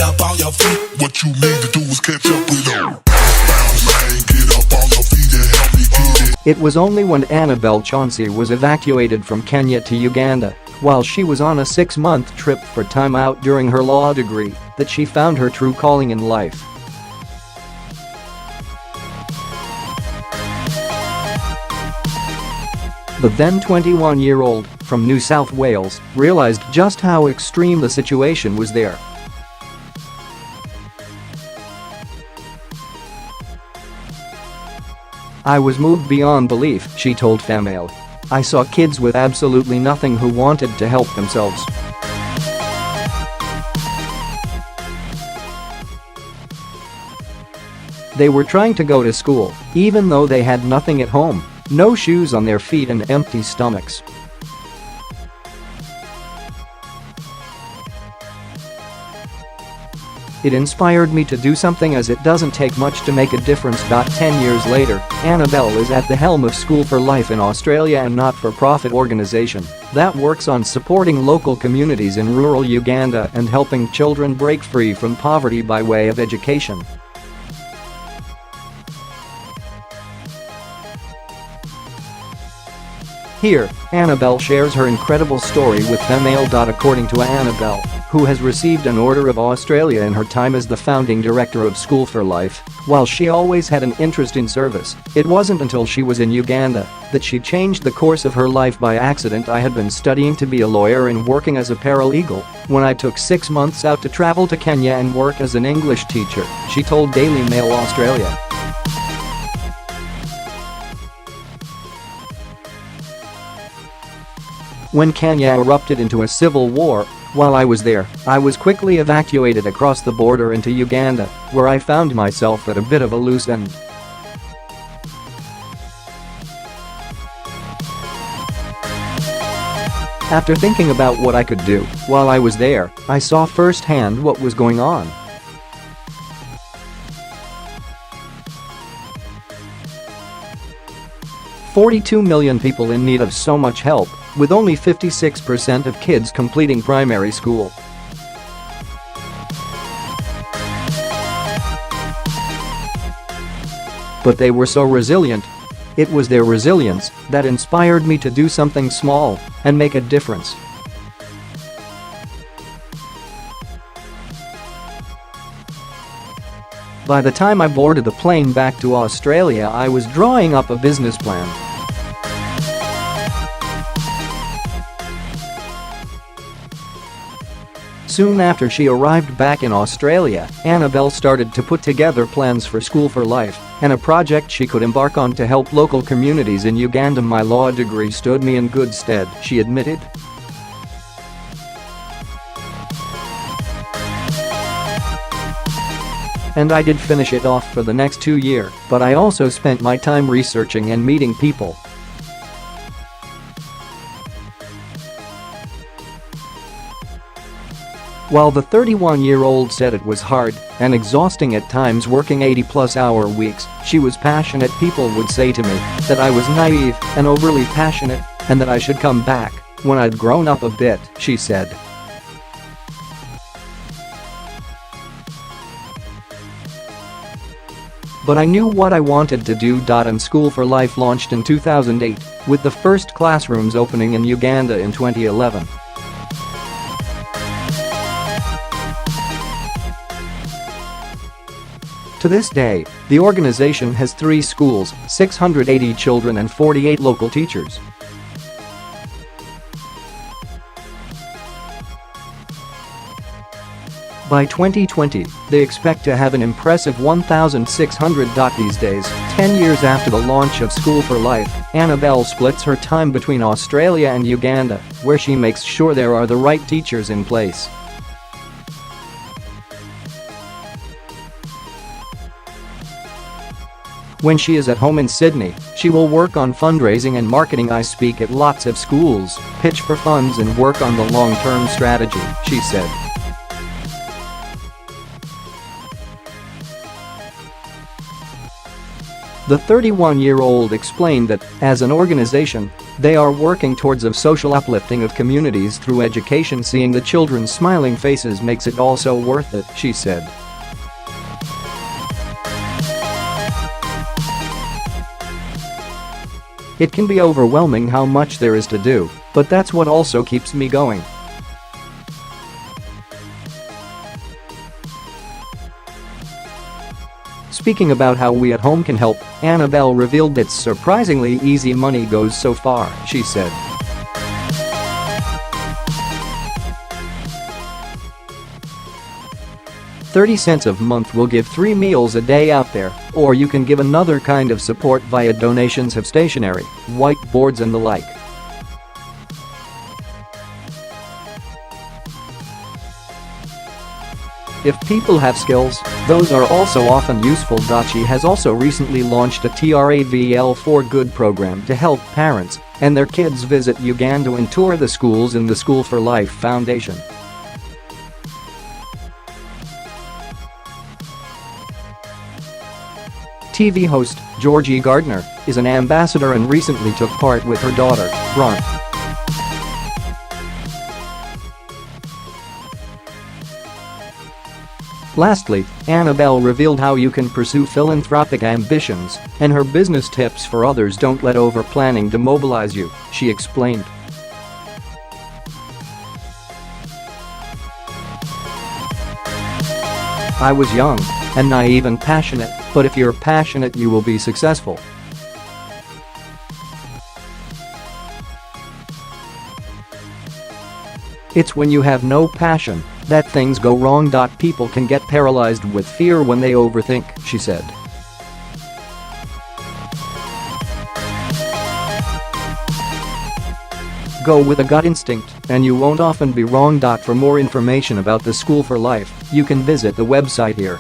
get up on your feet. What you need to do is catch up with them. Bounce, man, get up on your feet and help me get it. It was only when Annabelle Chauncy was evacuated from Kenya to Uganda, while she was on a 6-month trip for time out during her law degree, that she found her true calling in life. The then 21-year-old, from New South Wales, realized just how extreme the situation was there. I was moved beyond belief, she told Femail. I saw kids with absolutely nothing who wanted to help themselves. They were trying to go to school, even though they had nothing at home, no shoes on their feet and empty stomachs. It inspired me to do something, as it doesn't take much to make a difference. 10 years later, Annabelle is at the helm of School for Life in Australia, a not-for-profit organization that works on supporting local communities in rural Uganda and helping children break free from poverty by way of education. Here, Annabelle shares her incredible story with Femail. According to Annabelle, who has received an Order of Australia in her time as the founding director of School for Life, while she always had an interest in service, it wasn't until she was in Uganda that she changed the course of her life by accident. I had been studying to be a lawyer and working as a paralegal when I took 6 months out to travel to Kenya and work as an English teacher, she told Daily Mail Australia. When Kenya erupted into a civil war, while I was there, I was quickly evacuated across the border into Uganda, where I found myself at a bit of a loose end. After thinking about what I could do while I was there, I saw firsthand what was going on. "42 million people in need of so much help, with only 56% of kids completing primary school." But they were so resilient. It was their resilience that inspired me to do something small and make a difference. By the time I boarded the plane back to Australia, I was drawing up a business plan. Soon after she arrived back in Australia, Annabelle started to put together plans for School for Life and a project she could embark on to help local communities in Uganda. "My law degree stood me in good stead," she admitted. "And I did finish it off for the next 2 years, but I also spent my time researching and meeting people." While the 31-year-old said it was hard and exhausting at times working 80-plus-hour weeks, she was passionate. "People would say to me that I was naive and overly passionate and that I should come back when I'd grown up a bit," she said. "But I knew what I wanted to do." And School for Life launched in 2008, with the first classrooms opening in Uganda in 2011. To this day, the organization has 3 schools, 680 children and 48 local teachers. By 2020, they expect to have an impressive 1,600. These days, 10 years after the launch of School for Life, Annabelle splits her time between Australia and Uganda, where she makes sure there are the right teachers in place. When she is at home in Sydney, she will work on fundraising and marketing. "I speak at lots of schools, pitch for funds and work on the long-term strategy," she said. The 31-year-old explained that, as an organization, They are working towards a social uplifting of communities through education. Seeing the children's smiling faces makes it all so worth it, she said. It can be overwhelming how much there is to do, but that's what also keeps me going. Speaking about how we at home can help, Annabelle revealed it's surprisingly easy. Money goes so far, she said. $30 a month will give 3 meals a day out there, or you can give another kind of support via donations of stationery, whiteboards and the like. If people have skills, those are also often useful. She has also recently launched a TRAVL for Good program to help parents and their kids visit Uganda and tour the schools in the School for Life Foundation. TV host Georgie Gardner is an ambassador and recently took part with her daughter, Bront. Lastly, Annabelle revealed how you can pursue philanthropic ambitions and her business tips for others. Don't let over-planning demobilize you, she explained. I was young and naive and passionate, but if you're passionate you will be successful. It's when you have no passion that things go wrong. People can get paralyzed with fear when they overthink, she said. Go with a gut instinct, and you won't often be wrong. For more information about the School for Life, you can visit the website here.